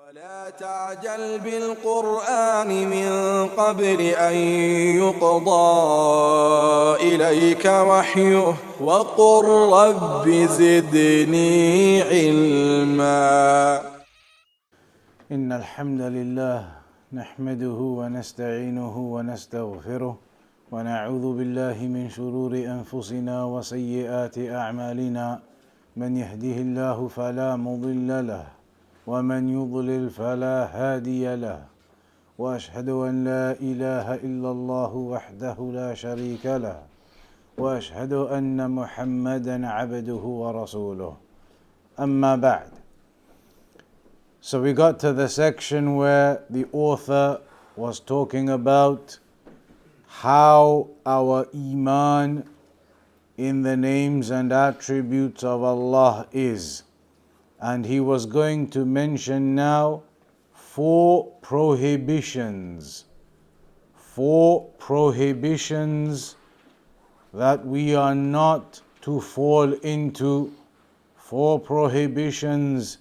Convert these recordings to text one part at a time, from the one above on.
ولا تعجل بالقرآن من قبل أن يقضى إليك وحيه وقل رب زدني علما. إن الحمد لله نحمده ونستعينه ونستغفره ونعوذ بالله من شرور أنفسنا وسيئات أعمالنا. من يهده الله فلا مضل له ومن يضلل فلا هادي له، وأشهد أن لا إله إلا الله وحده لا شريك له، وأشهد أن محمدا عبده ورسوله. أما بعد. So we got to the section where the author was talking about how our iman in the names and attributes of Allah is. And he was going to mention now 4 prohibitions. 4 prohibitions that we are not to fall into. 4 prohibitions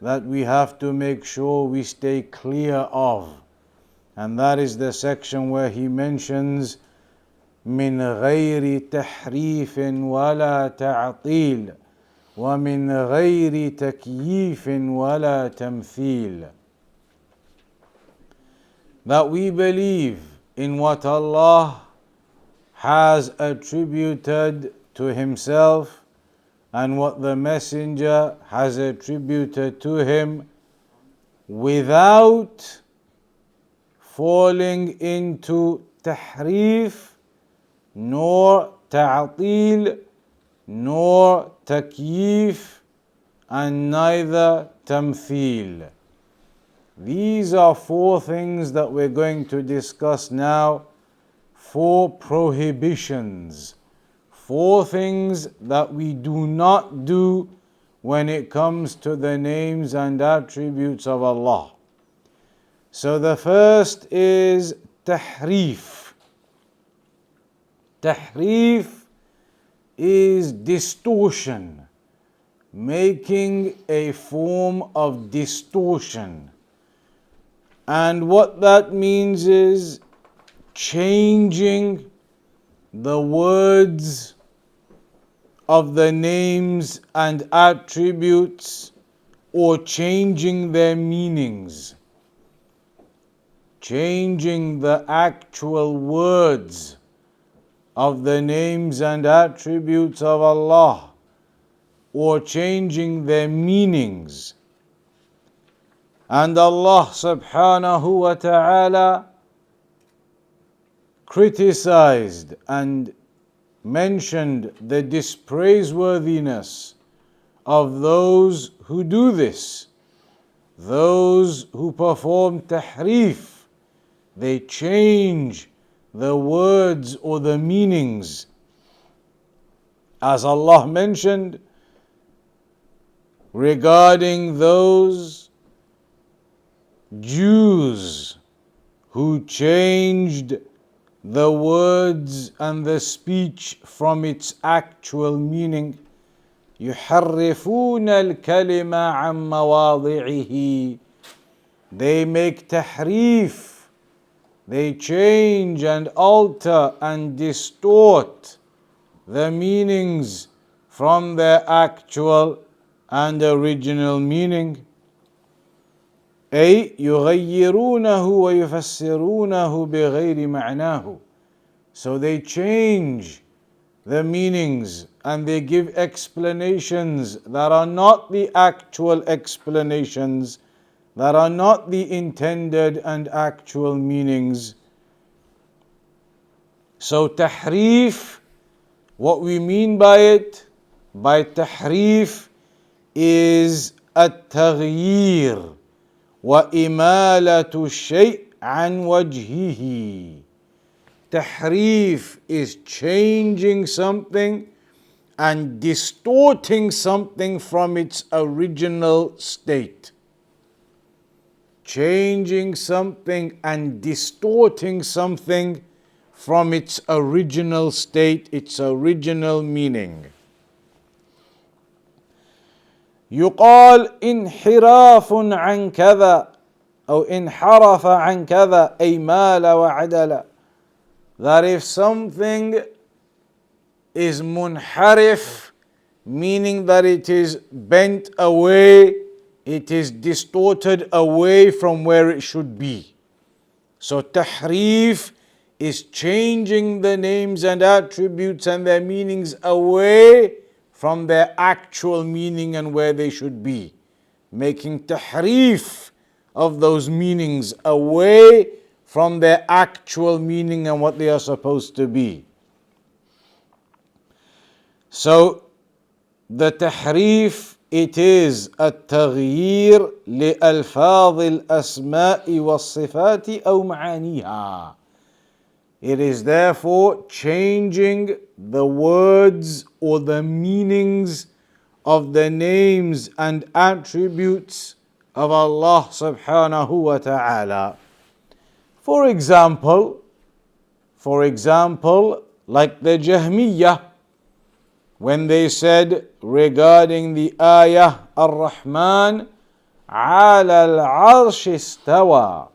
that we have to make sure we stay clear of. And that is the section where he mentions من غير تحريف ولا تعطيل ومن غير تكييف ولا تمثيل. That we believe in what Allah has attributed to Himself and what the Messenger has attributed to Him without falling into tahrif, nor ta'til, nor takyif, and neither tamthil. These are 4 things that we're going to discuss now. 4 prohibitions. 4 things that we do not do when it comes to the names and attributes of Allah. So the first is tahrif. Tahrif is distortion, making a form of distortion. And what that means is changing the words of the names and attributes or changing their meanings. Changing the actual words of the names and attributes of Allah, or changing their meanings. And Allah subhanahu wa ta'ala criticized and mentioned the dispraiseworthiness of those who do this, those who perform tahrif. They change the words or the meanings. As Allah mentioned regarding those Jews who changed the words and the speech from its actual meaning. يحرفون الكلمة عن مواضعه. They make tahrif. They change and alter and distort the meanings from their actual and original meaning. أي يغيرونه ويفسرونه بغير معناه. So they change the meanings and they give explanations that are not the actual explanations, that are not the intended and actual meanings. So tahrif, what we mean by it, by tahrif, is at-taghyir wa imalatu shay' an wajhihi. Tahrif is changing something and distorting something from its original state. Changing something and distorting something from its original state, its original meaning. يقال انحراف عن كذا أو انحرف عن كذا أي مال وعدل. That if something is munharif, meaning that it is bent away, it is distorted away from where it should be. So tahrif is changing the names and attributes and their meanings away from their actual meaning and where they should be. Making tahrif of those meanings away from their actual meaning and what they are supposed to be. So the tahrif, it is التغيير لألفاظ الأسماء والصفات أو معانيها. It is therefore changing the words or the meanings of the names and attributes of Allah subhanahu wa ta'ala. For example, like the Jahmiyyah, when they said regarding the ayah Ar-Rahman ala al-arsh istawa.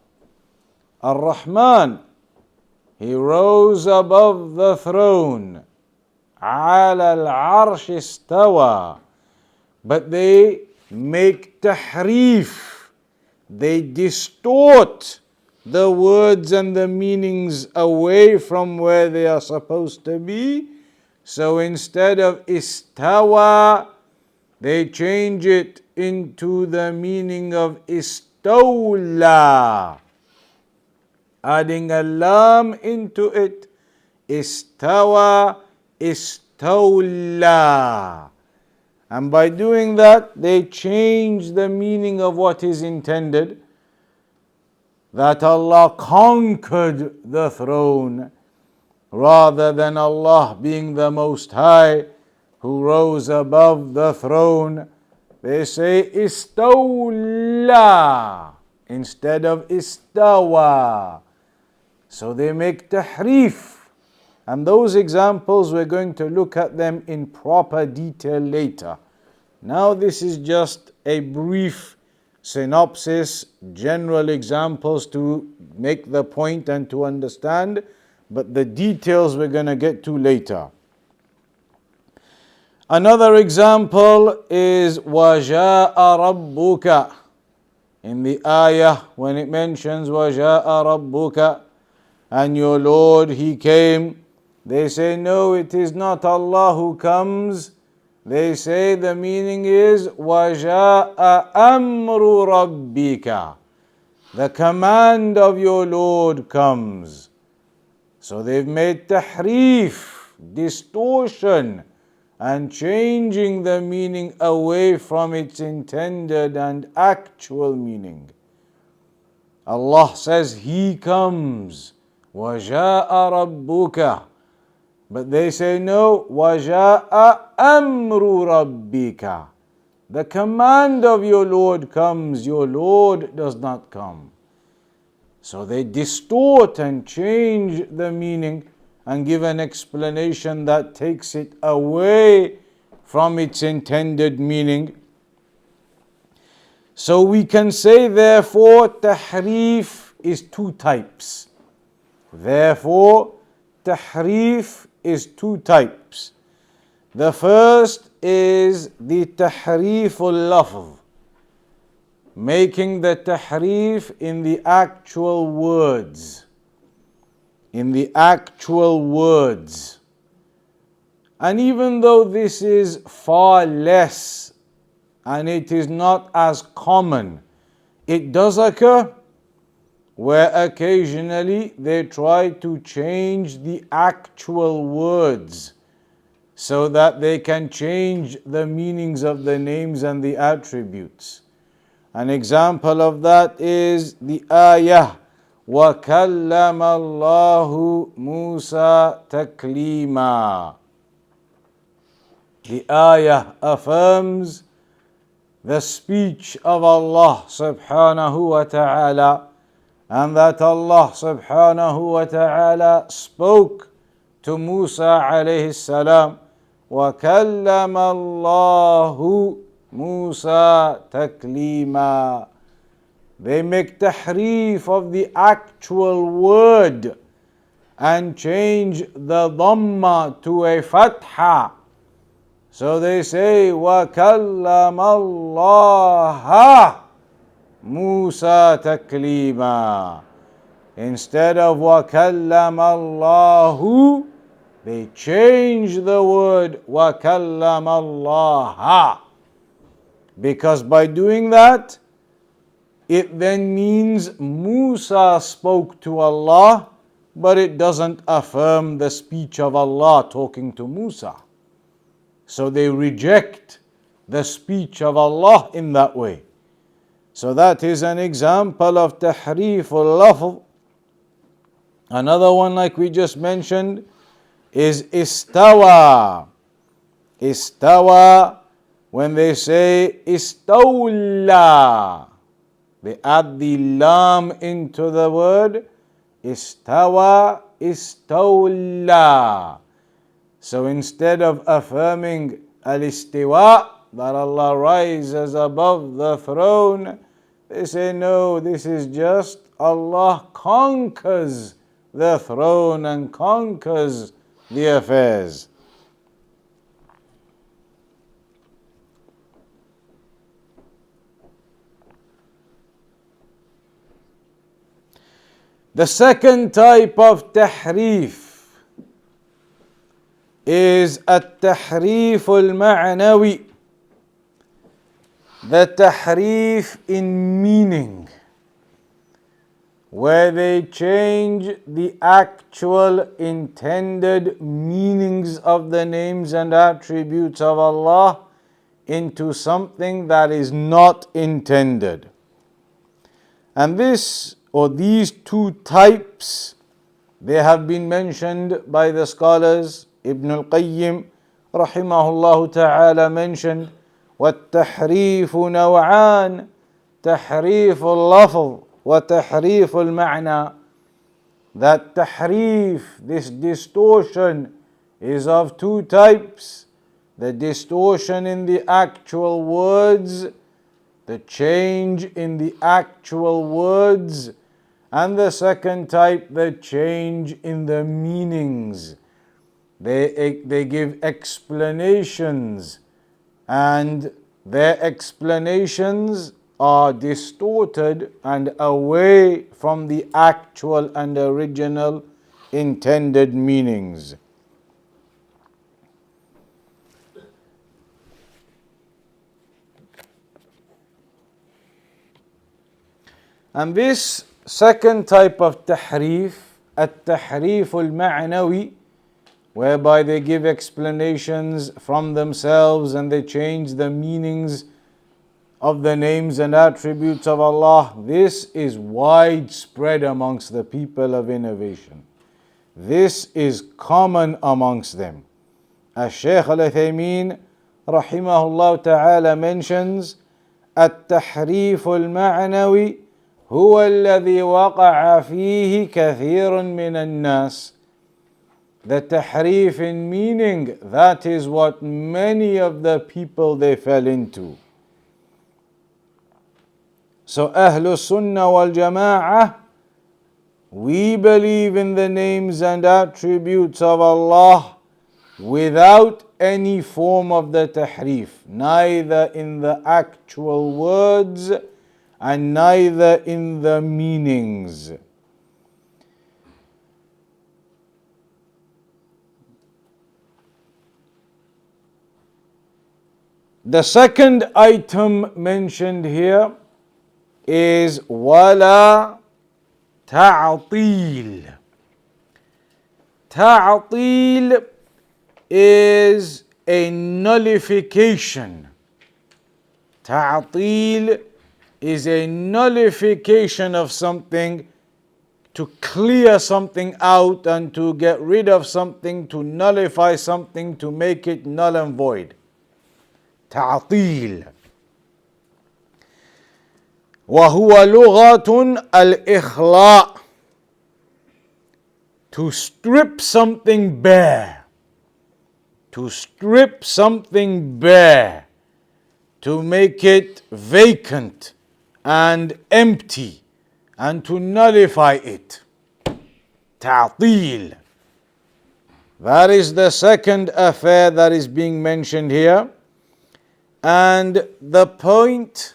Ar-Rahman, he rose above the throne. Ala al-arsh istawa. But they make tahrif. They distort the words and the meanings away from where they are supposed to be. So instead of istawa, they change it into the meaning of istawla, adding a lam into it. Istawa, istawla. And by doing that, they change the meaning of what is intended, that Allah conquered the throne, rather than Allah being the Most High who rose above the throne. They say istawla instead of istawa. So they make tahrif. And those examples, we're going to look at them in proper detail later. Now this is just a brief synopsis, general examples to make the point and to understand, but the details we're going to get to later. Another example is وَجَاءَ رَبُّكَ. In the ayah, when it mentions وَجَاءَ رَبُّكَ, and your Lord, He came, they say, no, it is not Allah who comes. They say the meaning is وَجَاءَ أَمْرُ رَبِّكَ. The command of your Lord comes. So they've made tahrif, distortion, and changing the meaning away from its intended and actual meaning. Allah says He comes, وَجَاءَ رَبُّكَ. But they say no, وَجَاءَ أَمْرُ رَبِّكَ. The command of your Lord comes, your Lord does not come. So they distort and change the meaning and give an explanation that takes it away from its intended meaning. So we can say therefore tahrif is two types. Therefore tahrif is two types. The first is the tahriful lafz, making the tahrif in the actual words. In the actual words. And even though this is far less and it is not as common, it does occur where occasionally they try to change the actual words so that they can change the meanings of the names and the attributes. An example of that is the ayah وَكَلَّمَ اللَّهُ مُوسَى تَكْلِيمًا. The ayah affirms the speech of Allah subhanahu wa ta'ala, and that Allah subhanahu wa ta'ala spoke to Musa alayhi salam. وَكَلَّمَ اللَّهُ مُوسَى تَكْلِيمًا. they make tahrif of the actual word and change the dhamma to a fatha. So they say, وَكَلَّمَ اللَّهَ Musa Taqweema. Instead of وَكَلَّمَ اللَّهُ, they change the word وَكَلَّمَ اللَّهَ. Because by doing that, it then means Musa spoke to Allah, but it doesn't affirm the speech of Allah talking to Musa. So they reject the speech of Allah in that way. So that is an example of tahrif al-lafz. Another one, like we just mentioned, is istawa. Istawa, when they say istawla, they add the lam into the word. Istawa, istawla. So instead of affirming al-istiwa, that Allah rises above the throne, they say no, this is just Allah conquers the throne and conquers the affairs. The second type of tahrif is at-tahrif al-ma'nawi, the tahrif in meaning, where they change the actual intended meanings of the names and attributes of Allah into something that is not intended. And this, or these two types, they have been mentioned by the scholars. Ibn al-Qayyim rahimahullah ta'ala mentioned, وَالتَّحْرِيفُ نَوْعَانِ تَحْرِيفُ اللَّفْظ وَتَحْرِيفُ الْمَعْنَى. That tahrif, this distortion, is of two types. The distortion in the actual words, the change in the actual words, and the second type, the change in the meanings. They give explanations, and their explanations are distorted and away from the actual and original intended meanings. And this second type of tahrif, at-tahrif al-ma'nawi, whereby they give explanations from themselves and they change the meanings of the names and attributes of Allah, this is widespread amongst the people of innovation. This is common amongst them. As Shaykh al-Uthaymeen rahimahullah ta'ala mentions, التحريف المعنوي هو الذي وقع فيه كثير من الناس. The tahrif in meaning, that is what many of the people they fell into. So Ahlul Sunnah wal Jama'ah, we believe in the names and attributes of Allah without any form of the tahrif, neither in the actual words and neither in the meanings. The second item mentioned here is wala ta'til. Ta'til is a nullification. Ta'til is a nullification of something, to clear something out and to get rid of something, to nullify something, to make it null and void. تعطيل. وهو لغة الإخلاء, to strip something bare, to strip something bare, to make it vacant and empty and to nullify it. Ta'til. That is the second affair that is being mentioned here. And the point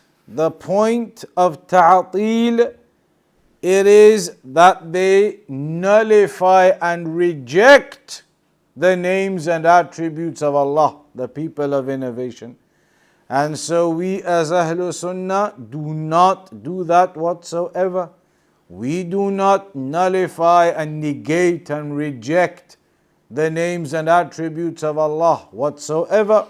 of ta'til, it is that they nullify and reject the names and attributes of Allah, the people of innovation. And so we as Ahlul Sunnah do not do that whatsoever. We do not nullify and negate and reject the names and attributes of Allah whatsoever.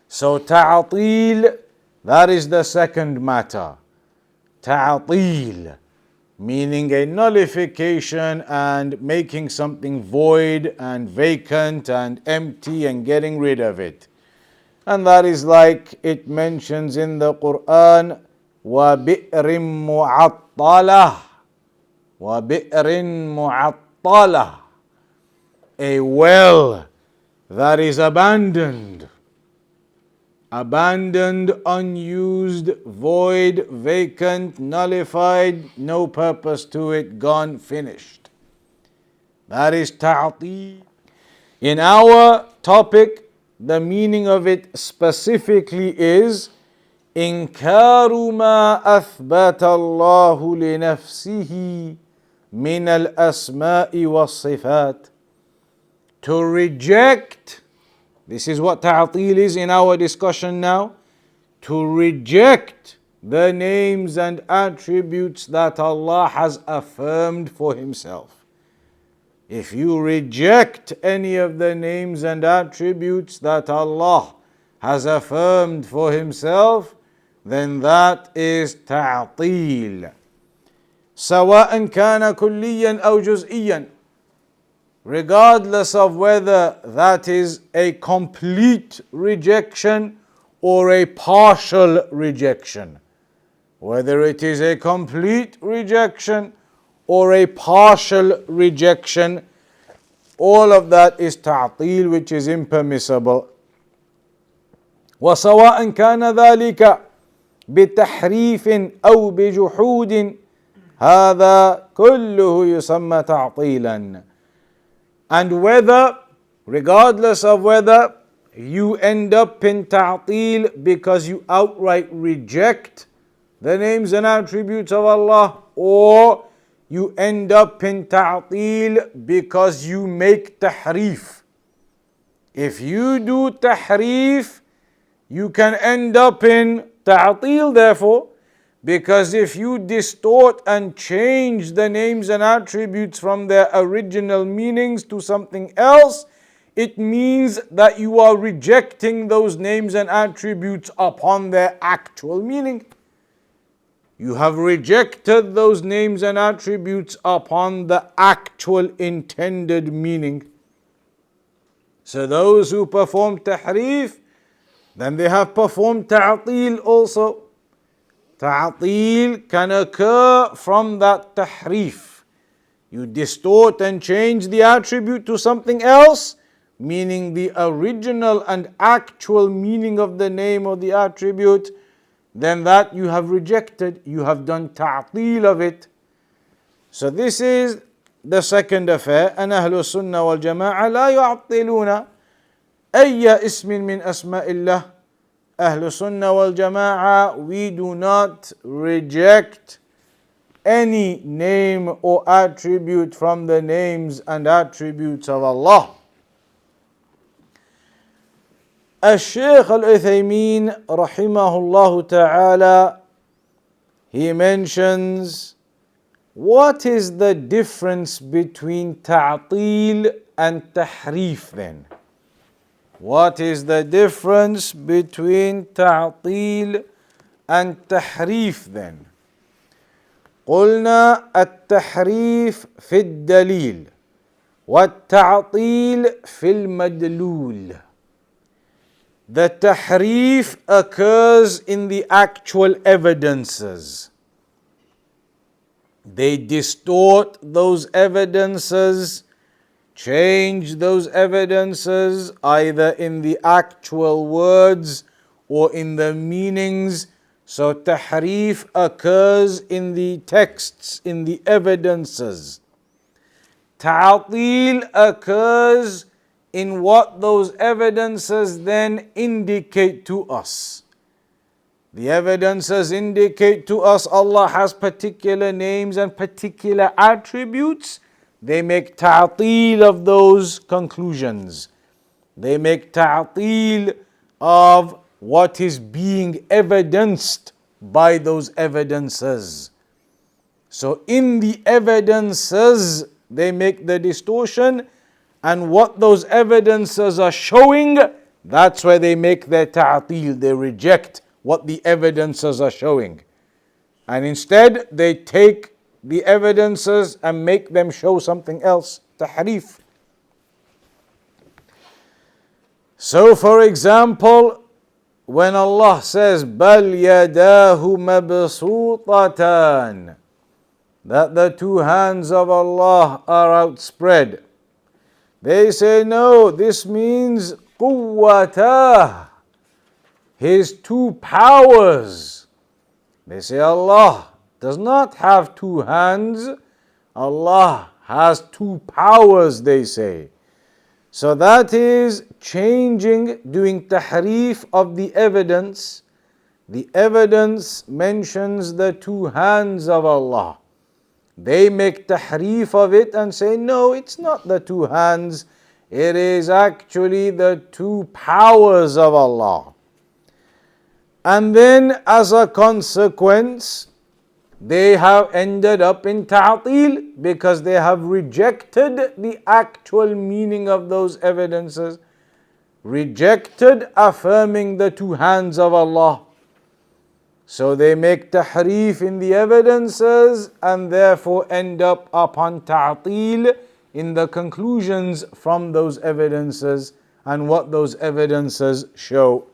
So ta'til, that is the second matter. Ta'til, meaning a nullification and making something void and vacant and empty and getting rid of it. And that is like it mentions in the Quran, وَبِئْرٍ مُعَطَّلَةٍ وَبِئْرٍ مُعَطَّلَةٍ, a well that is abandoned, unused, void, vacant, nullified, no purpose to it, gone, finished. That is ta'til. In our topic, the meaning of it specifically is إنكار ما أثبت الله لنفسه من الأسماء والصفات. To reject, this is what ta'til is in our discussion now, to reject the names and attributes that Allah has affirmed for Himself. If you reject any of the names and attributes that Allah has affirmed for Himself, then that is ta'til. سواء كان كليا أو جزئيا, regardless of whether that is a complete rejection or a partial rejection. Whether it is a complete rejection or a partial rejection, all of that is ta'til, which is impermissible. وسواء كان ذلك بتحريف أو بجحود هذا كله يسمى تعطيلا. And whether, regardless of whether you end up in ta'til because you outright reject the names and attributes of Allah, or you end up in ta'til because you make tahrif. If you do tahrif, you can end up in ta'til therefore, because if you distort and change the names and attributes from their original meanings to something else, it means that you are rejecting those names and attributes upon their actual meaning. You have rejected those names and attributes upon the actual intended meaning. So those who perform tahrif, then they have performed ta'til also. Ta'til can occur from that tahrif. You distort and change the attribute to something else, meaning the original and actual meaning of the name or the attribute, then that you have rejected, you have done ta'til of it. So this is the second affair. And Ahlul Sunnah wal Jama'ah la yu'attiluna ayya ismin min asma'illah. Ahlul Sunnah wal Jama'ah, we do not reject any name or attribute from the names and attributes of Allah. Al-Shaykh Al-Uthaymin rahimahullah ta'ala, he mentions, what is the difference between ta'til and tahrif then? What is the difference between ta'til and tahrif then? قلنا التحريف في الدليل والتعطيل في المدلول. The tahrif occurs in the actual evidences. They distort those evidences, change those evidences either in the actual words or in the meanings, So tahrif occurs in the texts, in the evidences. Ta'til occurs in what those evidences then indicate to us. The evidences indicate to us Allah has particular names and particular attributes. They make ta'til of those conclusions. They make ta'til of what is being evidenced by those evidences. So in the evidences, they make the distortion, and what those evidences are showing, that's where they make their ta'til. They reject what the evidences are showing. And instead, they take the evidences and make them show something else. Tahrif. So for example, when Allah says, بَلْ يَدَاهُ مَبْسُوطَتَانِ, that the two hands of Allah are outspread, they say, no, this means قُوَّتَهُ, His two powers. They say Allah does not have two hands, Allah has two powers, they say. So that is changing, doing tahrif of the evidence. The evidence mentions the two hands of Allah. They make tahrif of it and say, no, it's not the two hands, it is actually the two powers of Allah. And then as a consequence, they have ended up in ta'til because they have rejected the actual meaning of those evidences, rejected affirming the two hands of Allah. So they make tahrif in the evidences and therefore end up upon ta'til in the conclusions from those evidences and what those evidences show.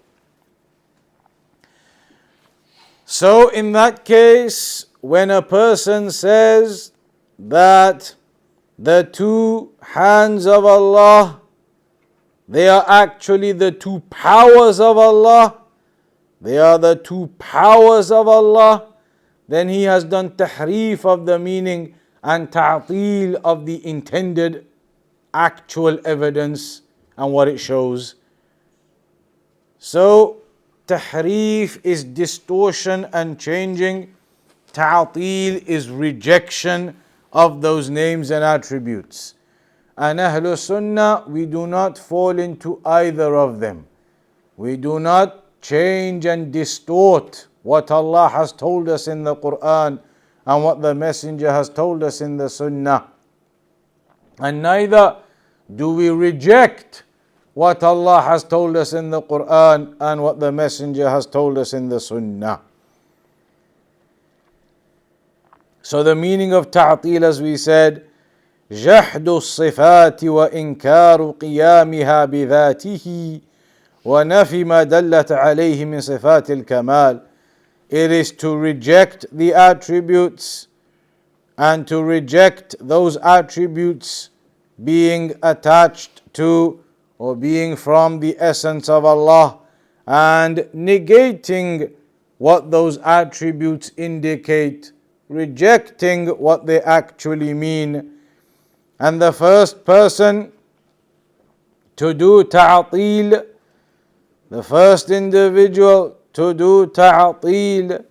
So in that case, when a person says that the two hands of Allah, they are actually the two powers of Allah, they are the two powers of Allah, then he has done tahrif of the meaning and ta'til of the intended actual evidence and what it shows. So tahrif is distortion and changing. Ta'til is rejection of those names and attributes. And Ahlul Sunnah, we do not fall into either of them. We do not change and distort what Allah has told us in the Quran and what the Messenger has told us in the Sunnah. And neither do we reject what Allah has told us in the Quran and what the Messenger has told us in the Sunnah. So the meaning of ta'til, as we said, جحد الصفات وإنكار قيامها بذاته ونفي ما دلت عليه من صفات الكمال. It is to reject the attributes and to reject those attributes being attached to or being from the essence of Allah and negating what those attributes indicate, rejecting what they actually mean. And the first person to do ta'til, the first individual to do ta'til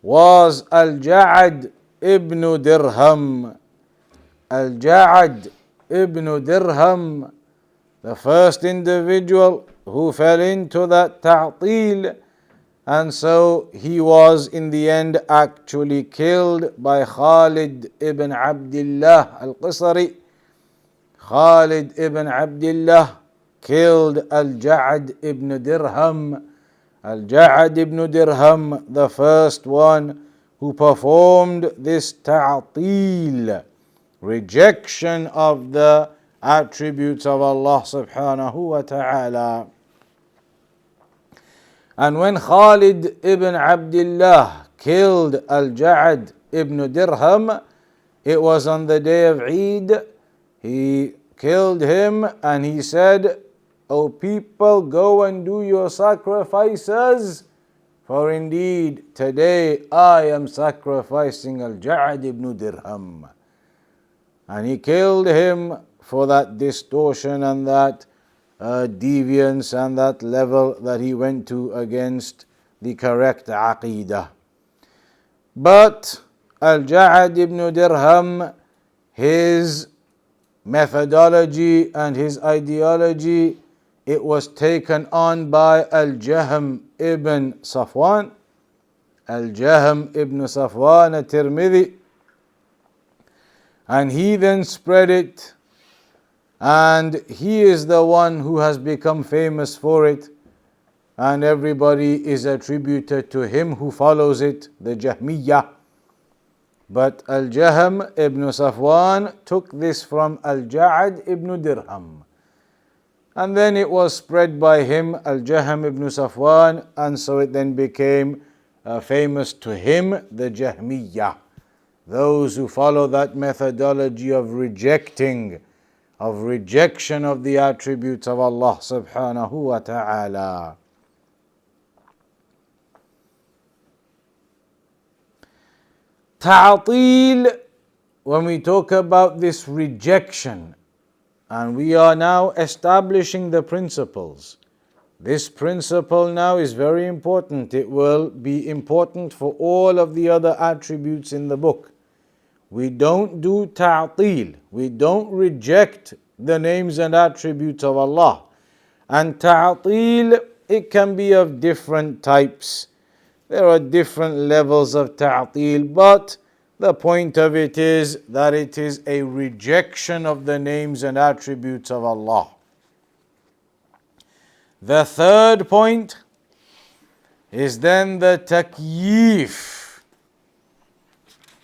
was Al-Ja'ad ibn Dirham. Al-Ja'ad ibn Dirham, the first individual who fell into that ta'til, and so he was in the end actually killed by Khalid ibn Abdullah al-Qisari. Khalid ibn Abdullah killed Al-Ja'ad ibn Dirham. Al-Ja'ad ibn Dirham, the first one who performed this ta'til, rejection of the attributes of Allah subhanahu wa ta'ala. And when Khalid ibn Abdullah killed Al-Ja'ad ibn Dirham, it was on the day of Eid. He killed him and he said, O people, go and do your sacrifices For indeed, today I am sacrificing Al-Ja'd ibn Dirham. And he killed him for that distortion and that deviance and that level that he went to against the correct Aqidah. But Al-Ja'd ibn Dirham, his methodology and his ideology, it was taken on by Al-Jahm ibn Safwan, Al-Jahm ibn Safwan al-Tirmidhi, and he then spread it, and he is the one who has become famous for it, and everybody is attributed to him who follows it, the Jahmiyyah. But Al-Jahm ibn Safwan took this from Al-Ja'd ibn Dirham. And then it was spread by him, Al-Jahm ibn Safwan, and so it then became famous to him, the Jahmiyyah. Those who follow that methodology of rejection of the attributes of Allah subhanahu wa ta'ala. Ta'til, when we talk about this rejection, and we are now establishing the principles. This principle now is very important. It will be important for all of the other attributes in the book. We don't do ta'til. We don't reject the names and attributes of Allah. And ta'til, it can be of different types. There are different levels of ta'til, but the point of it is that it is a rejection of the names and attributes of Allah. The third point is then the takyif.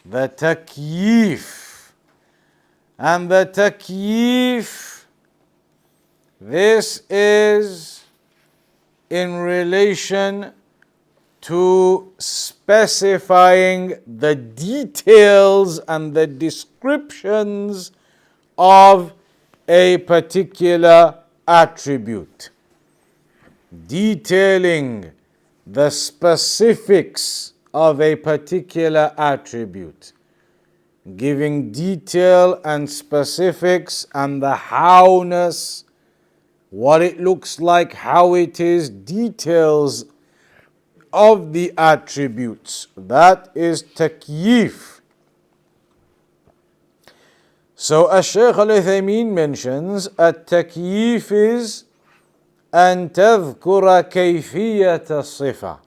The takyif. And the takyif, this is in relation to specifying the details and the descriptions of a particular attribute. Detailing the specifics of a particular attribute. Giving detail and specifics and the howness, what it looks like, how it is, details of the attributes. That is takyif. So Shaykh Al-Uthaymeen mentions at-takyif is أن تذكر كيفية الصفة,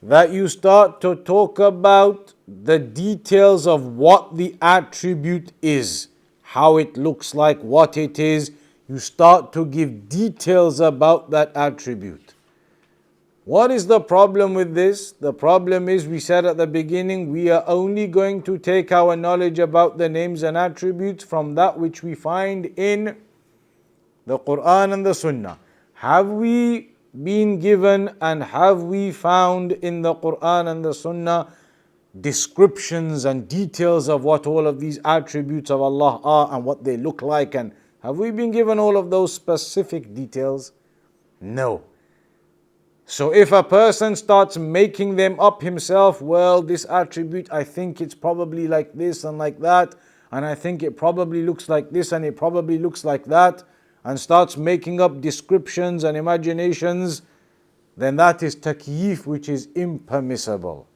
that you start to talk about the details of what the attribute is, how it looks like, what it is. You start to give details about that attribute. What is the problem with this? The problem is, we said at the beginning, we are only going to take our knowledge about the names and attributes from that which we find in the Quran and the Sunnah. Have we been given and have we found in the Quran and the Sunnah descriptions and details of what all of these attributes of Allah are and what they look like? And have we been given all of those specific details? No. So if a person starts making them up himself, well, this attribute, I think it's probably like this and like that, and I think it probably looks like this and it probably looks like that, and starts making up descriptions and imaginations, then that is takyif, which is impermissible.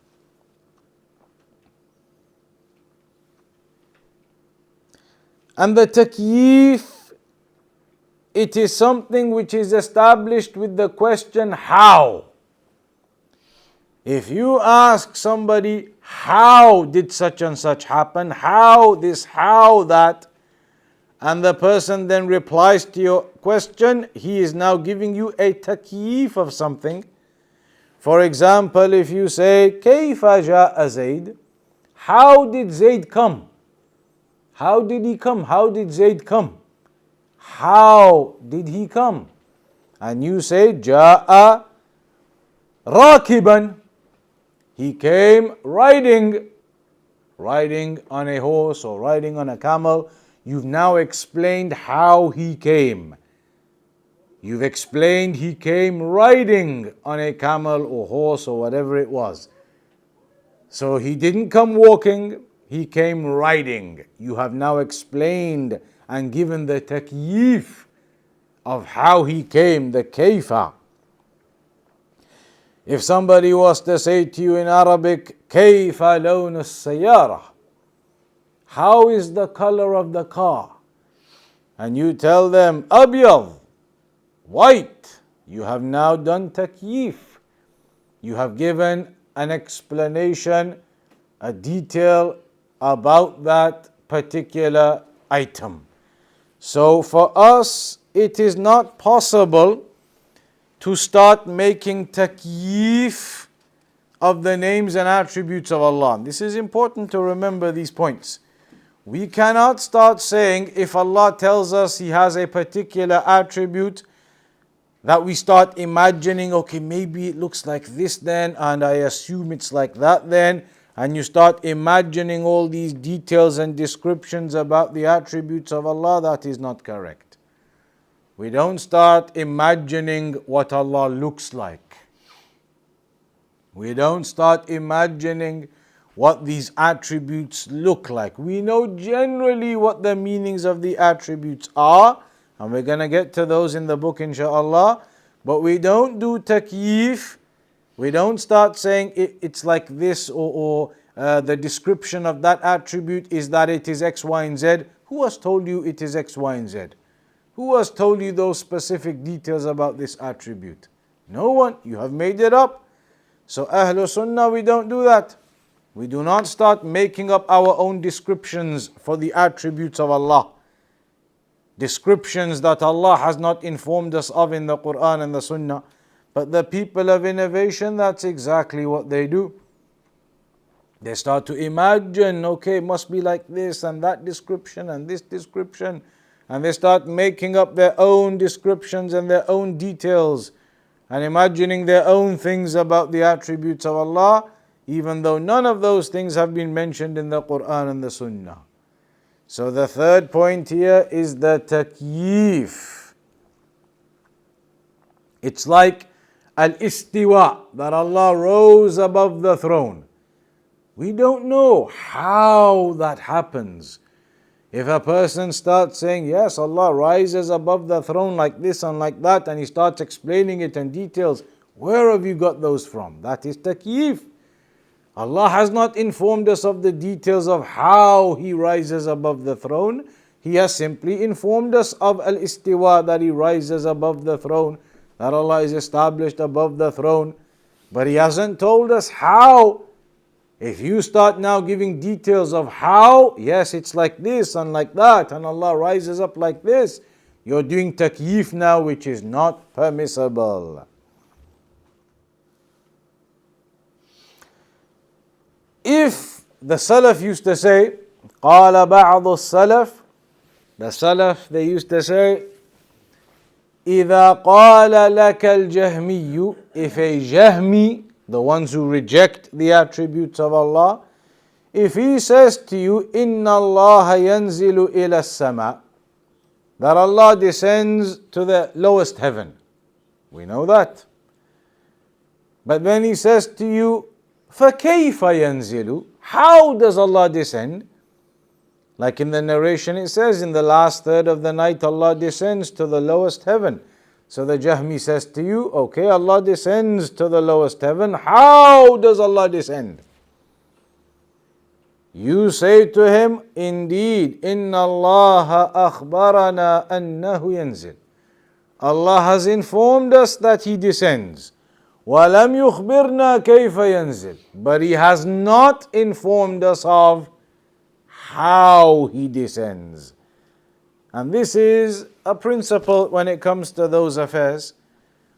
And the takyif, it is something which is established with the question, how? If you ask somebody, how did such and such happen? How this, how that? And the person then replies to your question, he is now giving you a takyif of something. For example, if you say, كيف جاء زيد? How did Zayd come? How did he come? How did Zayd come? How did he come? And you say, جاء راكبا. He came riding on a horse or riding on a camel. You've now explained how he came. You've explained he came riding on a camel or horse or whatever it was. So he didn't come walking, he came riding. You have now explained and given the takyif of how he came, the kayfa. If somebody was to say to you in Arabic, kayfa lawn as-sayyara, how is the color of the car? And you tell them, abyad, white. You have now done takyif. You have given an explanation, a detail about that particular item. So for us, it is not possible to start making takyif of the names and attributes of Allah. This is important to remember these points. We cannot start saying if Allah tells us He has a particular attribute, that we start imagining, okay, maybe it looks like this then, and I assume it's like that then, and you start imagining all these details and descriptions about the attributes of Allah. That is not correct. We don't start imagining what Allah looks like. We don't start imagining what these attributes look like. We know generally what the meanings of the attributes are, and we're going to get to those in the book inshaAllah. But we don't do takyif. We don't start saying it's like this, or the description of that attribute is that it is X, Y, and Z. Who has told you it is X, Y, and Z? Who has told you those specific details about this attribute? No one. You have made it up. So Ahlul Sunnah, we don't do that. We do not start making up our own descriptions for the attributes of Allah. Descriptions that Allah has not informed us of in the Quran and the Sunnah. But the people of innovation, that's exactly what they do. They start to imagine, okay, it must be like this and that description and this description. And they start making up their own descriptions and their own details and imagining their own things about the attributes of Allah, even though none of those things have been mentioned in the Quran and the Sunnah. So the third point here is the takyif. It's like al-istiwa, that Allah rose above the throne. We don't know how that happens. If a person starts saying, yes, Allah rises above the throne like this and like that, and he starts explaining it in details, where have you got those from? That is takyif. Allah has not informed us of the details of how He rises above the throne. He has simply informed us of al-istiwa, that He rises above the throne, that Allah is established above the throne. But He hasn't told us how. If you start now giving details of how, yes, it's like this and like that, and Allah rises up like this, you're doing takyif now, which is not permissible. If the Salaf used to say, قال بعض السلف, the Salaf, they used to say, إذا قال لك الجهمي, if a Jahmi, the ones who reject the attributes of Allah, if he says to you, إن الله ينزل إلى السماء, that Allah descends to the lowest heaven. We know that. But then he says to you, فَكَيْفَ يَنْزِلُ, how does Allah descend? Like in the narration it says, in the last third of the night Allah descends to the lowest heaven. So the Jahmi says to you, okay, Allah descends to the lowest heaven. How does Allah descend? You say to him, indeed, إِنَّ اللَّهَ أَخْبَرَنَا أَنَّهُ يَنْزِلُ, Allah has informed us that He descends. وَلَمْ يُخْبِرْنَا كَيْفَ يَنْزِلُ, but He has not informed us of how He descends. And this is a principle when it comes to those affairs.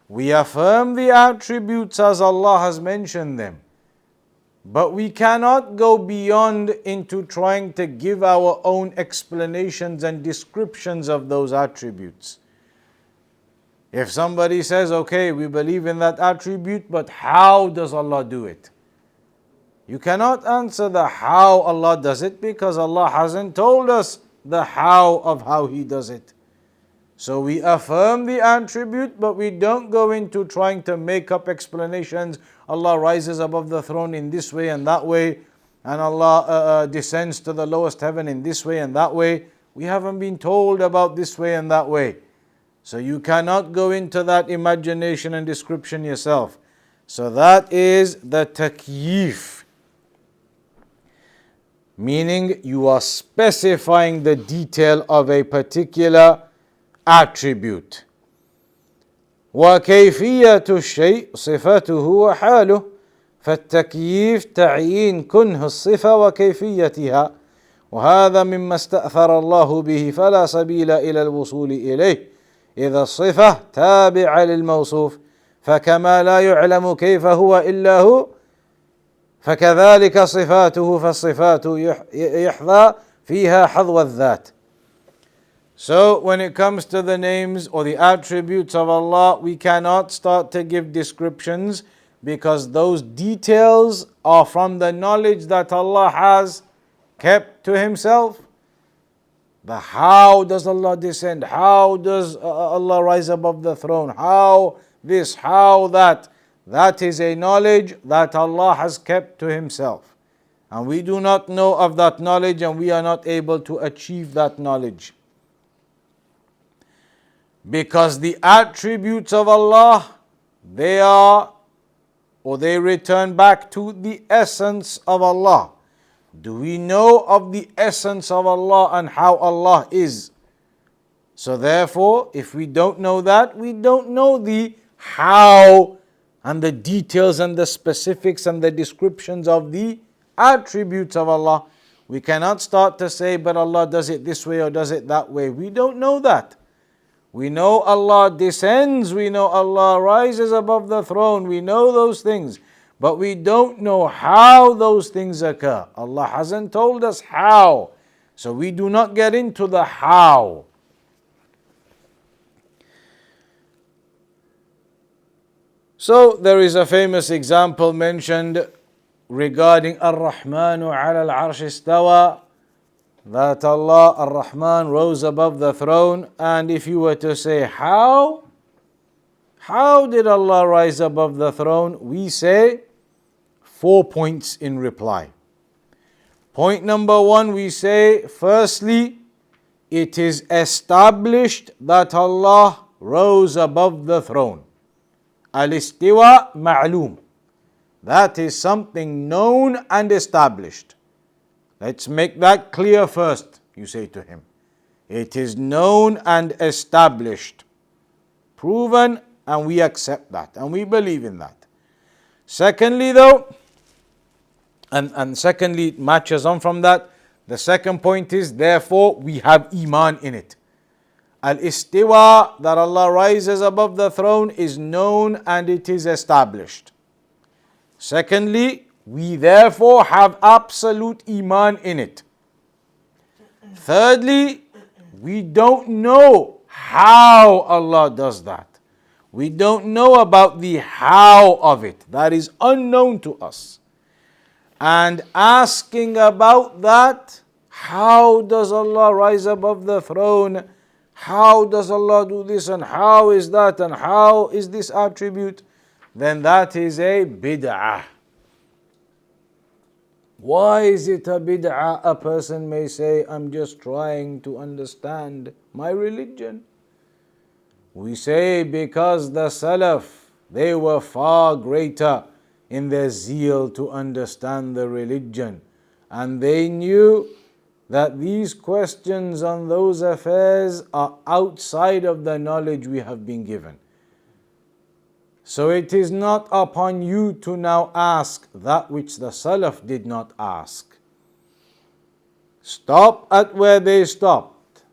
We affirm the attributes as Allah has mentioned them, but we cannot go beyond into trying to give our own explanations and descriptions of those attributes. If somebody says, okay, we believe in that attribute, but how does Allah do it? You cannot answer the how Allah does it, because Allah hasn't told us the how of how He does it. So we affirm the attribute, but we don't go into trying to make up explanations. Allah rises above the throne in this way and that way, and Allah descends to the lowest heaven in this way and that way. We haven't been told about this way and that way. So you cannot go into that imagination and description yourself. So that is the takyif, meaning you are specifying the detail of a particular attribute. وكيفية الشيء صفته وحاله فالتكييف تعيين كنه الصفة وكيفيتها وهذا مما استأثر الله به فلا سبيل إلى الوصول إليه إذا الصفة تابعة للموصوف فكما لا يعلم كيف هو إلا هو فكذلك صفاته فالصفات يحظى فيها حظو الذات. So when it comes to the names or the attributes of Allah, we cannot start to give descriptions because those details are from the knowledge that Allah has kept to Himself. The how does Allah descend? How does Allah rise above the throne? How this, how that? That is a knowledge that Allah has kept to Himself. And we do not know of that knowledge and we are not able to achieve that knowledge. Because the attributes of Allah, they return back to the essence of Allah. Do we know of the essence of Allah and how Allah is? So therefore, if we don't know that, we don't know the how and the details and the specifics and the descriptions of the attributes of Allah. We cannot start to say, but Allah does it this way or does it that way. We don't know that. We know Allah descends, we know Allah rises above the throne, we know those things, but we don't know how those things occur. Allah hasn't told us how, so we do not get into the how. So there is a famous example mentioned regarding Ar-Rahmanu ala al-Arsh istawa, that Allah Ar-Rahman rose above the throne. And if you were to say how did Allah rise above the throne, we say 4 points in reply. Point number 1, we say firstly, it is established that Allah rose above the throne. Al-istiwa ma'loom. That is something known and established. Let's make that clear first, you say to him. It is known and established, proven, and we accept that, and we believe in that. Secondly though, and secondly it matches on from that, the second point is, therefore we have iman in it. Al-istiwa, that Allah rises above the throne, is known and it is established. Secondly, we therefore have absolute iman in it. Thirdly, we don't know how Allah does that. We don't know about the how of it. That is unknown to us. And asking about that, how does Allah rise above the throne? How does Allah do this and how is that and how is this attribute? Then that is a bid'ah. Why is it a bid'ah? A person may say, I'm just trying to understand my religion. We say because the Salaf, they were far greater in their zeal to understand the religion. And they knew that these questions on those affairs are outside of the knowledge we have been given. So it is not upon you to now ask that which the Salaf did not ask. Stop at where they stopped.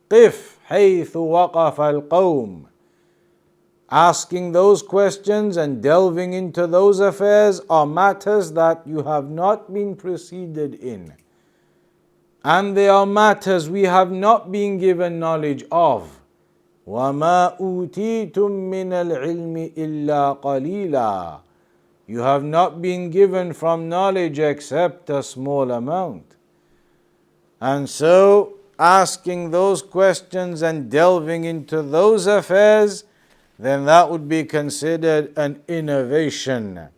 قف حيث وقف القوم. Asking those questions and delving into those affairs are matters that you have not been preceded in. And they are matters we have not been given knowledge of. وَمَا أُوتِيتُم مِّنَ الْعِلْمِ إِلَّا قَلِيلًا. You have not been given from knowledge except a small amount. And so asking those questions and delving into those affairs, then that would be considered an innovation.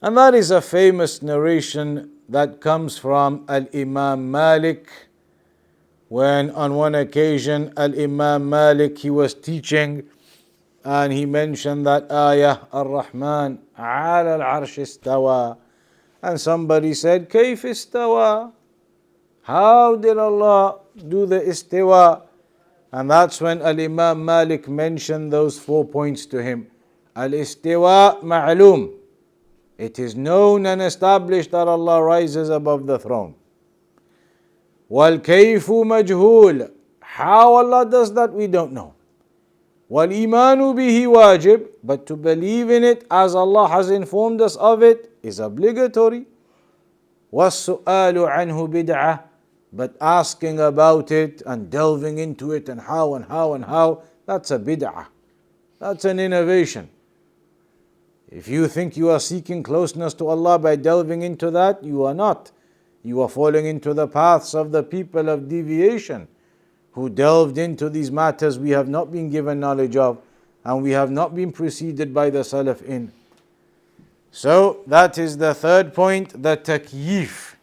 And that is a famous narration that comes from Al-Imam Malik, when on one occasion Al-Imam Malik, he was teaching and he mentioned that ayah, Ar-Rahman ala al-arsh istawa, and somebody said, Kayf istawa? How did Allah do the istiwa? And that's when Al-Imam Malik mentioned those 4 points to him. Al-istiwa ma'loom. It is known and established that Allah rises above the throne. Wal-kayfu majhool. How Allah does that, we don't know. Wal-imanu bihi wajib. But to believe in it as Allah has informed us of it is obligatory. Was-su'alu anhu bid'ah. But asking about it and delving into it and how, that's a bid'ah. That's an innovation. If you think you are seeking closeness to Allah by delving into that, you are not. You are falling into the paths of the people of deviation who delved into these matters we have not been given knowledge of and we have not been preceded by the Salaf in. So that is the third point, the takyif.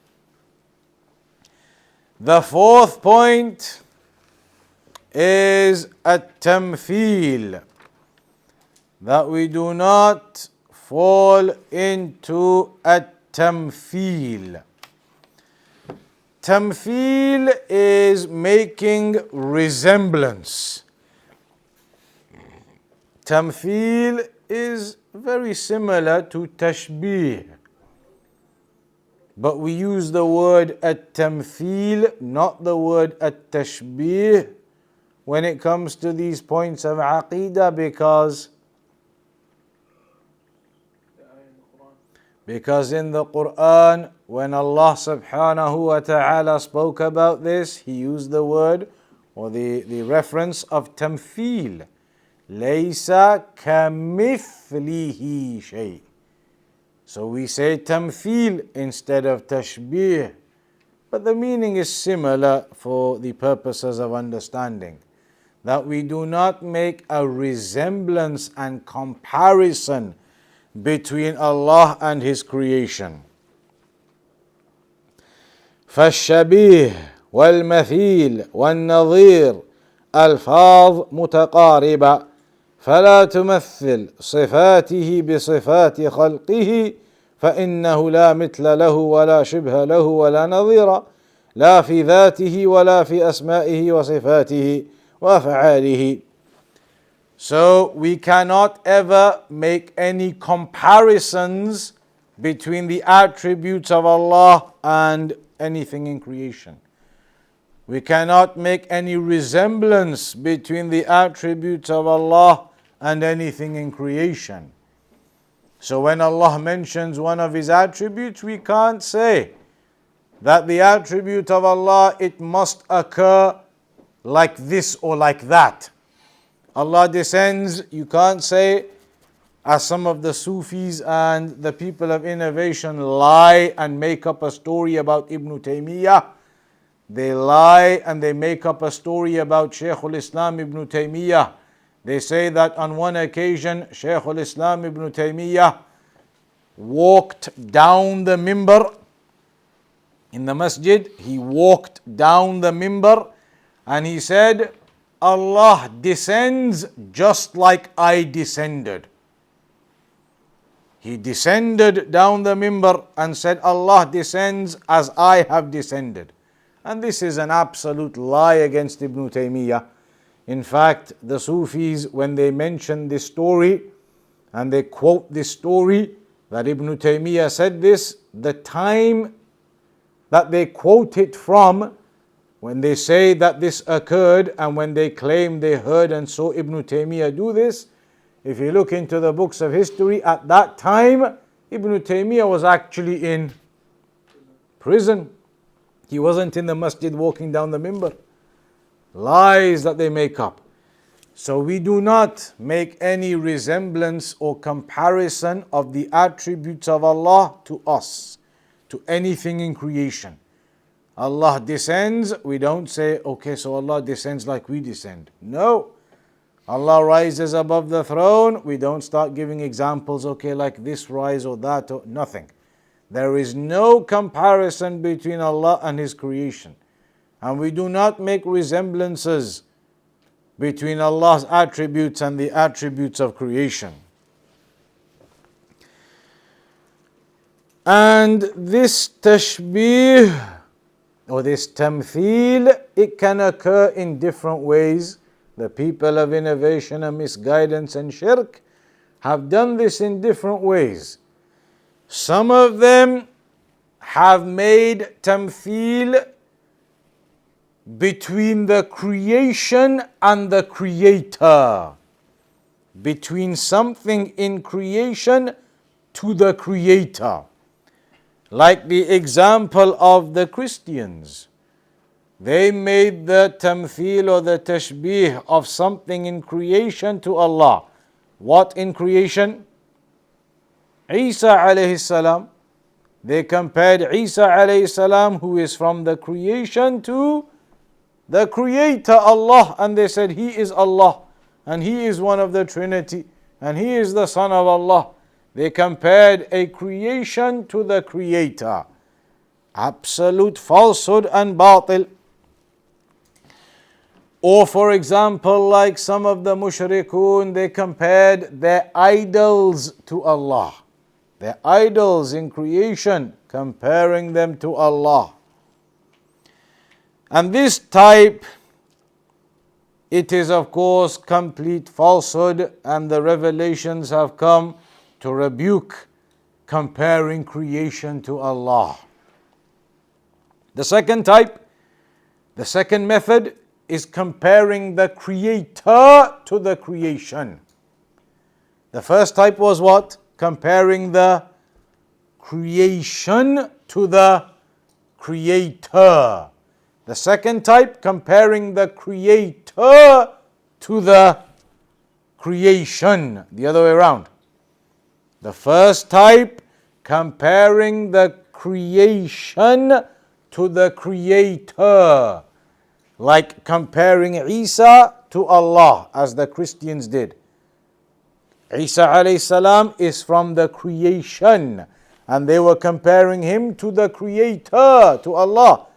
The fourth point is at-tamthil, that we do not fall into at-tamthil. Tamthil is making resemblance. Tamthil is very similar to tashbih, but we use the word at-tamthil, not the word at-tashbih, when it comes to these points of Aqidah, because in the Quran, when Allah subhanahu wa ta'ala spoke about this, He used the word or the reference of tamthil. Laysa kamithlihi shay. So we say tamthil instead of tashbih. But the meaning is similar for the purposes of understanding. That we do not make a resemblance and comparison between Allah and His creation. فالشبيه والمثيل والنظير ألفاظ متقاربة فلا تمثل صفاته بصفات خلقه فإنه لا مثل له ولا شبه له ولا نظير لا في ذاته ولا في أسمائه وصفاته وأفعاله. So we cannot ever make any comparisons between the attributes of Allah and anything in creation. We cannot make any resemblance between the attributes of Allah and anything in creation. So when Allah mentions one of His attributes, we can't say that the attribute of Allah, it must occur like this or like that. Allah descends, you can't say, as some of the Sufis and the people of innovation lie and make up a story about Ibn Taymiyyah. They lie and they make up a story about Shaykh al-Islam Ibn Taymiyyah. They say that on one occasion, Shaykh al-Islam Ibn Taymiyyah walked down the mimbar in the Masjid. He walked down the mimbar and he said, Allah descends just like I descended. He descended down the mimbar and said, Allah descends as I have descended. And this is an absolute lie against Ibn Taymiyyah. In fact, the Sufis, when they mention this story and they quote this story that Ibn Taymiyyah said this, the time that they quote it from, when they say that this occurred and when they claim they heard and saw Ibn Taymiyyah do this, if you look into the books of history, at that time, Ibn Taymiyyah was actually in prison. He wasn't in the Masjid walking down the mimbar. Lies that they make up. So we do not make any resemblance or comparison of the attributes of Allah to us, to anything in creation. Allah descends, we don't say, okay, so Allah descends like we descend. No. Allah rises above the throne, we don't start giving examples, okay, like this rise or that, or nothing. There is no comparison between Allah and His creation. And we do not make resemblances between Allah's attributes and the attributes of creation. And this tashbih or this tamthil, it can occur in different ways. The people of innovation and misguidance and shirk have done this in different ways. Some of them have made tamthil between the creation and the creator, between something in creation to the creator. Like the example of the Christians. They made the tamthil or the tashbih of something in creation to Allah. What in creation? Isa alayhi salam. They compared Isa alayhi salam, who is from the creation, to the creator Allah, and they said he is Allah and he is one of the Trinity and he is the son of Allah. They compared a creation to the creator. Absolute falsehood and batil. Or for example, like some of the mushrikun, they compared their idols to Allah. Their idols in creation, comparing them to Allah. And this type, it is of course complete falsehood, and the revelations have come to rebuke comparing creation to Allah. The second type, the second method is comparing the creator to the creation. The first type was what? Comparing the creation to the creator. The second type, comparing the creator to the creation. The other way around. The first type, comparing the creation to the creator. Like comparing Isa to Allah, as the Christians did. Isa alayhi salam is from the creation, and they were comparing him to the creator, to Allah,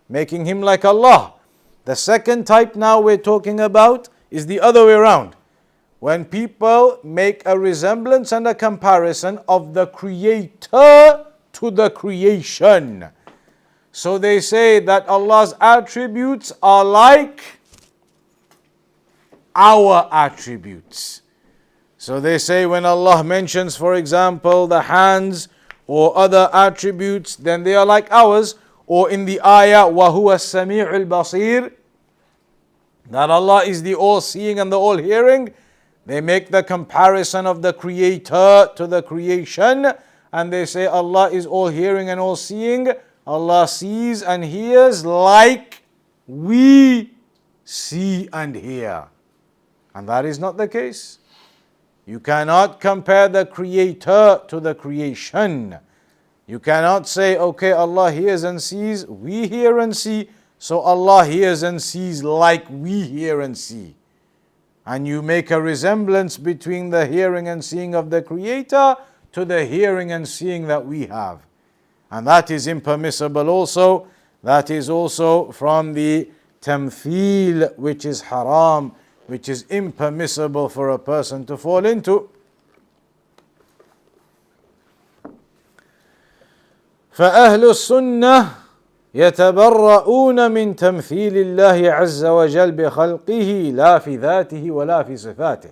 making him like Allah. The second type now we're talking about is the other way around. When people make a resemblance and a comparison of the creator to the creation. So they say that Allah's attributes are like our attributes. So they say when Allah mentions, for example, the hands or other attributes, then they are like ours. Or in the ayah, وَهُوَ السَّمِيعُ الْبَصِيرُ, that Allah is the all-seeing and the all-hearing. They make the comparison of the creator to the creation, and they say Allah is all-hearing and all-seeing. Allah sees and hears like we see and hear. And that is not the case. You cannot compare the creator to the creation. You cannot say, okay, Allah hears and sees, we hear and see, so Allah hears and sees like we hear and see. And you make a resemblance between the hearing and seeing of the Creator to the hearing and seeing that we have. And that is impermissible also. That is also from the tamthil, which is haram, which is impermissible for a person to fall into. فأهل السنة يتبرؤون من تمثيل الله عز وجل بخلقه لا في ذاته ولا في صفاته.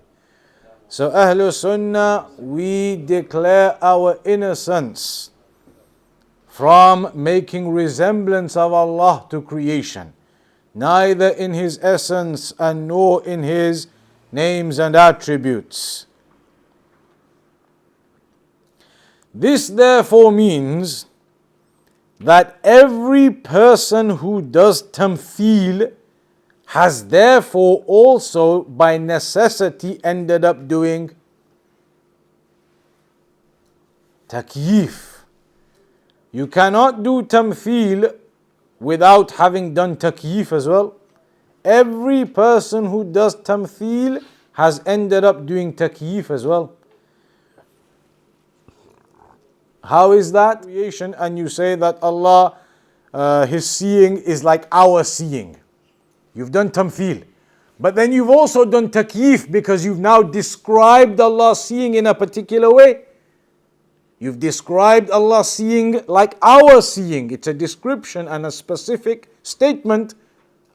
So Ahlul Sunnah, we declare our innocence from making resemblance of Allah to creation, neither in His essence and nor in His names and attributes. This therefore means that every person who does tamthil has therefore also by necessity ended up doing takyif. You cannot do tamthil without having done takyif as well. Every person who does tamthil has ended up doing takyif as well. How is that? Creation, and you say that Allah, His seeing is like our seeing. You've done tamthil. But then you've also done takyif because you've now described Allah seeing in a particular way. You've described Allah seeing like our seeing. It's a description and a specific statement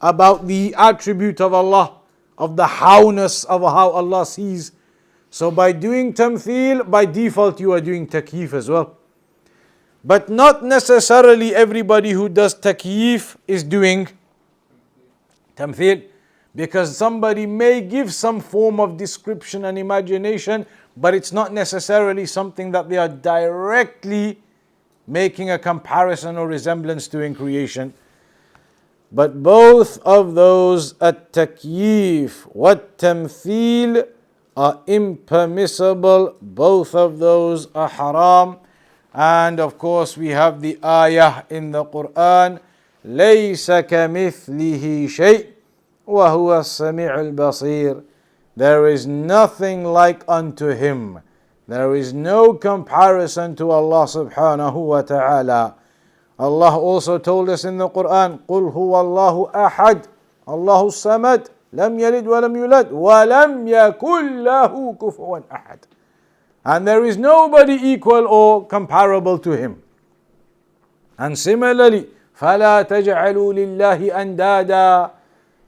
about the attribute of Allah, of the howness of how Allah sees. So by doing tamthil, by default you are doing takyif as well. But not necessarily everybody who does takyif is doing tamthil, because somebody may give some form of description and imagination, but it's not necessarily something that they are directly making a comparison or resemblance to in creation. But both of those, at-takyif wat-tamthil, are impermissible. Both of those are haram. And of course we have the ayah in the Quran, لَيْسَ كَمِثْلِهِ شَيْءٍ وَهُوَ السَّمِيعُ الْبَصِيرُ. There is nothing like unto Him. There is no comparison to Allah subhanahu wa ta'ala. Allah also told us in the Quran, قُلْ هُوَ اللَّهُ أَحَدٌ اللَّهُ الصَّمَدُ لَمْ يَلِدْ وَلَمْ يُولَدْ وَلَمْ يَكُنْ لَهُ كُفُوًا أَحَدٌ. And there is nobody equal or comparable to Him. And similarly, فَلَا تَجْعَلُوا لِلَّهِ أَنْدَادًا.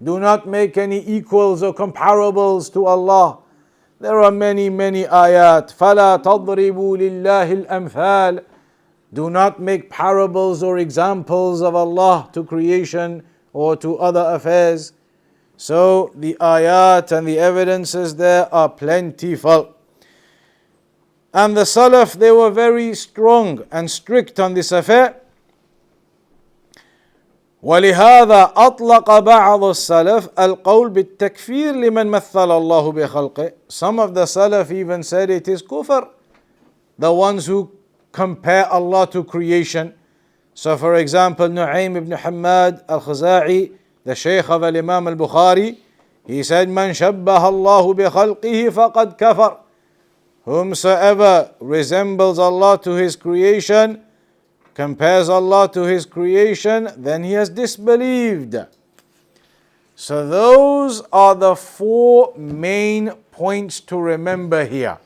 Do not make any equals or comparables to Allah. There are many ayat. فَلَا تَضْرِبُوا لِلَّهِ الْأَمْثَالِ. Do not make parables or examples of Allah to creation or to other affairs. So the ayat and the evidences there are plentiful. And the Salaf, they were very strong and strict on this affair. ولهذا أطلق بعض السلف القول بالتكفير لمن مثل الله بخلقه. Some of the Salaf even said it is kufr, the ones who compare Allah to creation. So for example, Nu'aym ibn Hamad al-Khaza'i, the Shaykh of Imam al-Bukhari, he said, من شبه الله بخلقه فقد كفر. Whomsoever resembles Allah to His creation, compares Allah to His creation, then he has disbelieved. So those are the four main points to remember here.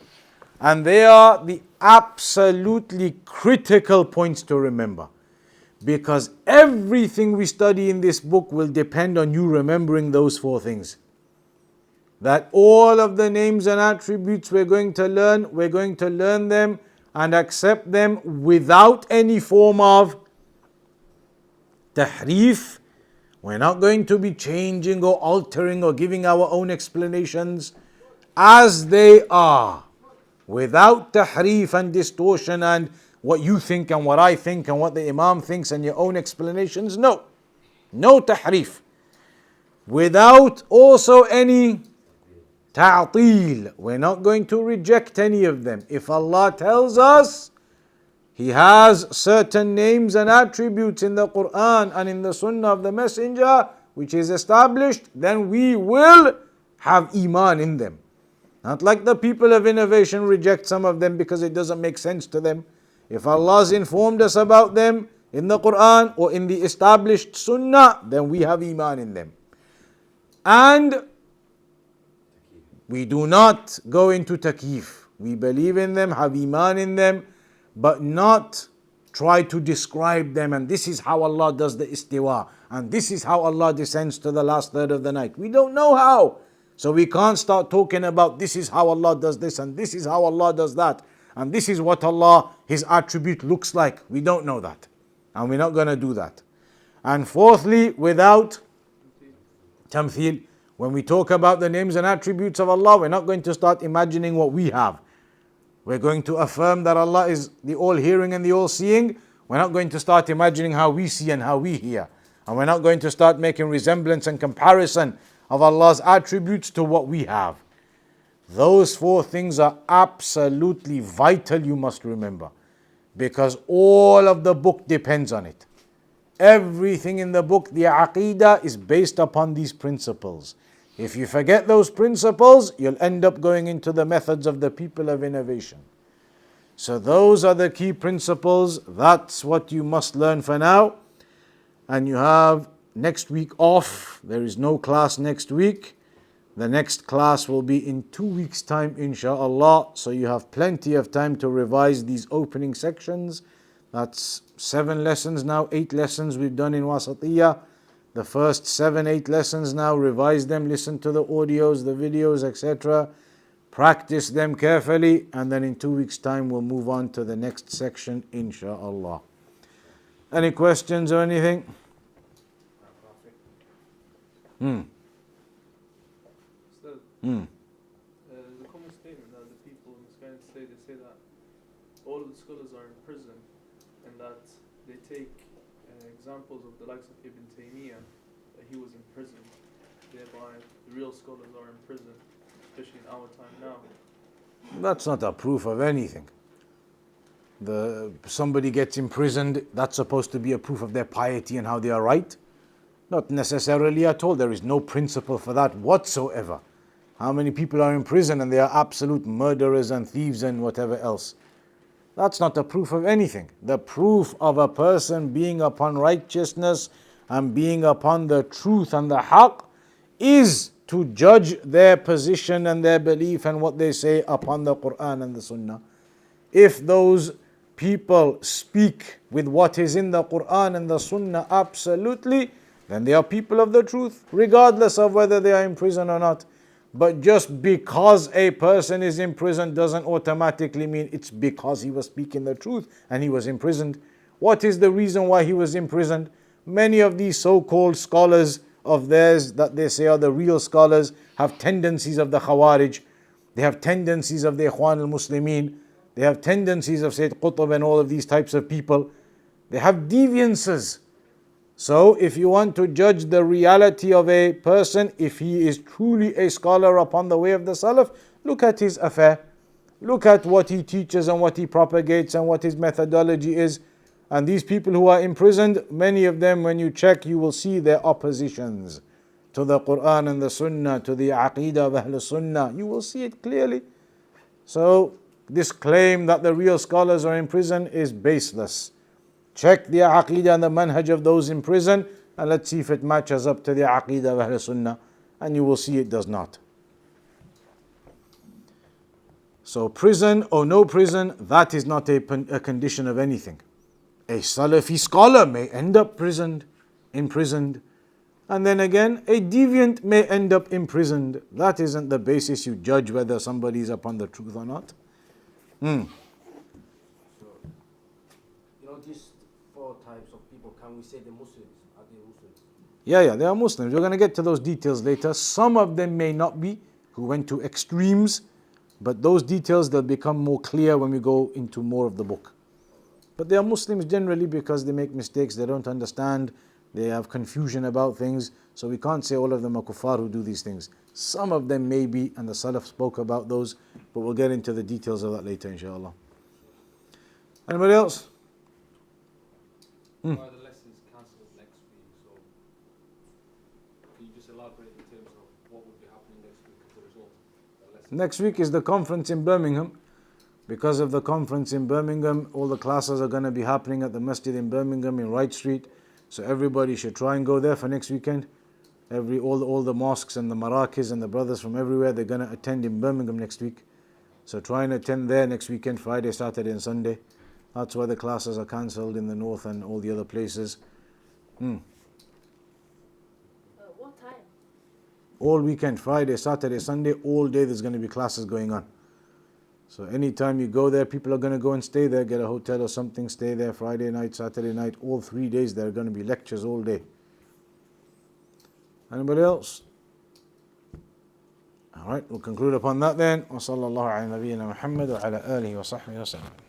And they are the absolutely critical points to remember. Because everything we study in this book will depend on you remembering those four things. That all of the names and attributes we're going to learn them and accept them without any form of tahrif. We're not going to be changing or altering or giving our own explanations as they are, without tahrif and distortion and what you think and what I think and what the Imam thinks and your own explanations. No tahrif. Without also any ta'til. We're not going to reject any of them. If Allah tells us He has certain names and attributes in the Quran and in the Sunnah of the Messenger, which is established, then we will have iman in them. Not like the people of innovation reject some of them because it doesn't make sense to them. If Allah has informed us about them in the Quran or in the established Sunnah, then we have iman in them. And we do not go into takyif. We believe in them, have iman in them, but not try to describe them. And this is how Allah does the istiwa. And this is how Allah descends to the last third of the night. We don't know how. So we can't start talking about this is how Allah does this and this is how Allah does that. And this is what Allah, His attribute looks like. We don't know that. And we're not going to do that. And fourthly, without tamthil. When we talk about the names and attributes of Allah, we're not going to start imagining what we have. We're going to affirm that Allah is the all-hearing and the all-seeing. We're not going to start imagining how we see and how we hear. And we're not going to start making resemblance and comparison of Allah's attributes to what we have. Those four things are absolutely vital, you must remember. Because all of the book depends on it. Everything in the book, the Aqidah, is based upon these principles. If you forget those principles, you'll end up going into the methods of the people of innovation. So those are the key principles. That's what you must learn for now. And you have next week off. There is no class next week. The next class will be in 2 weeks' time, insha'Allah. So you have plenty of time to revise these opening sections. That's 7 lessons now, 8 lessons we've done in Wasitiyyah. The first 7, 8 lessons now, revise them, listen to the audios, the videos, etc. Practice them carefully, and then in 2 weeks' time we'll move on to the next section, insha'Allah. Any questions or anything? Still, there's a common statement that the people in this kind of say, they say that all of the scholars are in prison, and that they take examples of the likes of Ibn Taymiyyah, that he was in prison, thereby the real scholars are in prison, especially in our time now. That's not a proof of anything. Somebody gets imprisoned, that's supposed to be a proof of their piety and how they are right? Not necessarily at all. There is no principle for that whatsoever. How many people are in prison and they are absolute murderers and thieves and whatever else? That's not a proof of anything. The proof of a person being upon righteousness and being upon the truth and the haqq is to judge their position and their belief and what they say upon the Quran and the Sunnah. If those people speak with what is in the Quran and the Sunnah absolutely, then they are people of the truth, regardless of whether they are in prison or not. But just because a person is in prison doesn't automatically mean it's because he was speaking the truth and he was imprisoned. What is the reason why he was imprisoned? Many of these so-called scholars of theirs that they say are the real scholars have tendencies of the Khawarij. They have tendencies of the Ikhwan al-Muslimin. They have tendencies of Sayyid Qutb and all of these types of people. They have deviances. So if you want to judge the reality of a person, if he is truly a scholar upon the way of the Salaf, look at his affair. Look at what he teaches and what he propagates and what his methodology is. And these people who are imprisoned, many of them, when you check, you will see their oppositions to the Quran and the Sunnah, to the Aqidah of Ahl Sunnah. You will see it clearly. So this claim that the real scholars are in prison is baseless. Check the Aqidah and the manhaj of those in prison, and let's see if it matches up to the Aqidah of Ahl Sunnah, and you will see it does not. So prison or no prison, that is not a condition of anything. A Salafi scholar may end up imprisoned, and then again, a deviant may end up imprisoned. That isn't the basis you judge whether somebody is upon the truth or not. So, these 4 types of people, can we say they're Muslims? Are they Muslims? Yeah, they are Muslims. We're going to get to those details later. Some of them may not be, who went to extremes, but those details, they'll become more clear when we go into more of the book. But they are Muslims generally because they make mistakes, they don't understand, they have confusion about things. So we can't say all of them are kuffar who do these things. Some of them may be, and the Salaf spoke about those, but we'll get into the details of that later, inshallah. Anybody else? Why are the lessons cancelled next week? So can you just elaborate in terms of what would be happening next week as a result of the lessons? Next week is the conference in Birmingham. Because of the conference in Birmingham, all the classes are going to be happening at the Masjid in Birmingham in Wright Street. So everybody should try and go there for next weekend. All the mosques and the marakis and the brothers from everywhere, they're going to attend in Birmingham next week. So try and attend there next weekend, Friday, Saturday and Sunday. That's why the classes are cancelled in the north and all the other places. What time? All weekend, Friday, Saturday, Sunday, all day there's going to be classes going on. So anytime you go there, people are going to go and stay there, get a hotel or something, stay there Friday night, Saturday night, all 3 days there are going to be lectures all day. Anybody else? All right, we'll conclude upon that then. وصلى الله على نبينا محمد وعلى آله وصحبه وسلم.